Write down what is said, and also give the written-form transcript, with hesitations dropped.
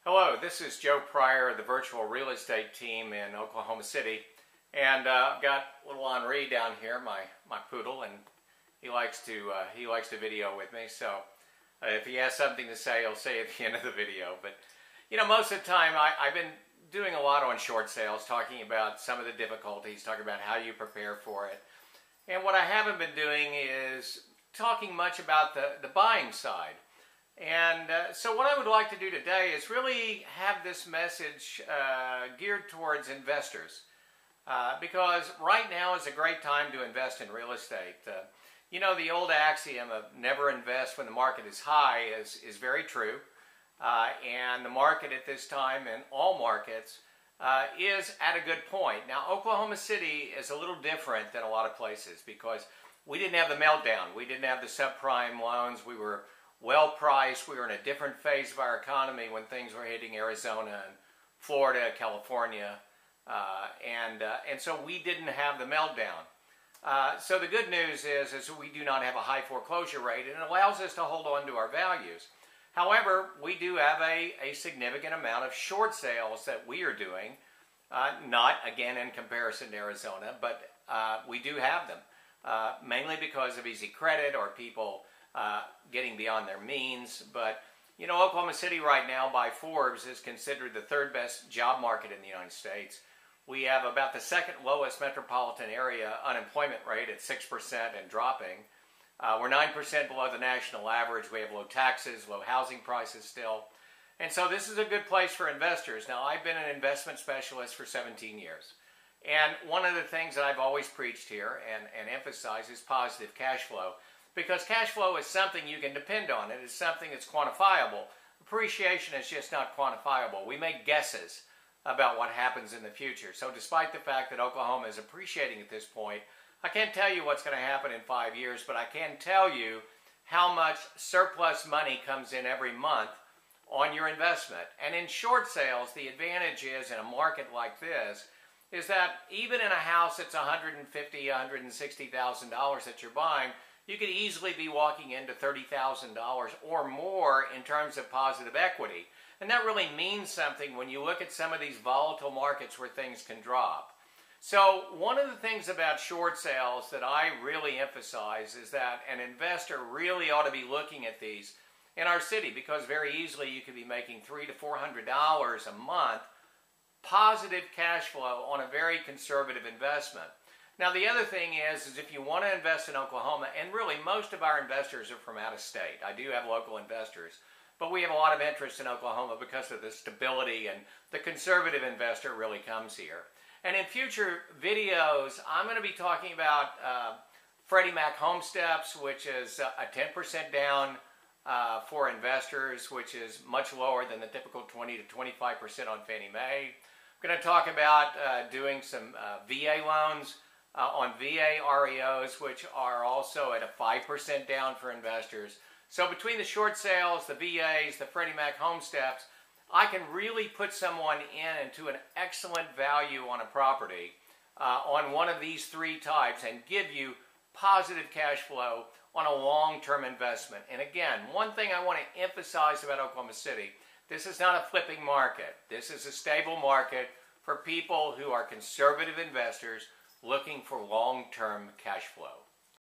Hello, this is Joe Pryor of the virtual real estate team in Oklahoma City, and I've got little Henri down here, my poodle, and he likes to video with me. So if he has something to say, he'll say at the end of the video. But you know, most of the time I've been doing a lot on short sales, talking about some of the difficulties, talking about how you prepare for it. And what I haven't been doing is talking much about the buying side. And so what I would like to do today is really have this message geared towards investors, because right now is a great time to invest in real estate. You know, the old axiom of never invest when the market is high is very true, and the market at this time, in all markets, is at a good point. Now, Oklahoma City is a little different than a lot of places because we didn't have the meltdown. We didn't have the subprime loans. We were well priced. We were in a different phase of our economy when things were hitting Arizona and Florida, California, and so we didn't have the meltdown. So the good news is we do not have a high foreclosure rate, and it allows us to hold on to our values. However, we do have a significant amount of short sales that we are doing, not again in comparison to Arizona, but we do have them, mainly because of easy credit or people getting beyond their means. But you know, Oklahoma City right now by Forbes is considered the third best job market in the United States. We have about the second lowest metropolitan area unemployment rate at 6% and dropping. We're 9% below the national average. We have low taxes, low housing prices still. And so this is a good place for investors. Now, I've been an investment specialist for 17 years. And one of the things that I've always preached here and emphasized is positive cash flow. Because cash flow is something you can depend on. It is something that's quantifiable. Appreciation is just not quantifiable. We make guesses about what happens in the future. So despite the fact that Oklahoma is appreciating at this point, I can't tell you what's going to happen in 5 years, but I can tell you how much surplus money comes in every month on your investment. And in short sales, the advantage is in a market like this is that even in a house that's $150,000, $160,000 that you're buying, you could easily be walking into $30,000 or more in terms of positive equity. And that really means something when you look at some of these volatile markets where things can drop. So one of the things about short sales that I really emphasize is that an investor really ought to be looking at these in our city, because very easily you could be making $300 to $400 a month positive cash flow on a very conservative investment. Now, the other thing is if you want to invest in Oklahoma, and really most of our investors are from out of state. I do have local investors, but we have a lot of interest in Oklahoma because of the stability, and the conservative investor really comes here. And in future videos, I'm going to be talking about Freddie Mac home steps, which is a 10% down for investors, which is much lower than the typical 20 to 25% on Fannie Mae. I'm going to talk about doing some VA loans on VA REOs, which are also at a 5% down for investors. So between the short sales, the VAs, the Freddie Mac home steps, I can really put someone into an excellent value on a property on one of these three types and give you positive cash flow on a long-term investment. And again, one thing I want to emphasize about Oklahoma City, this is not a flipping market. This is a stable market for people who are conservative investors looking for long-term cash flow.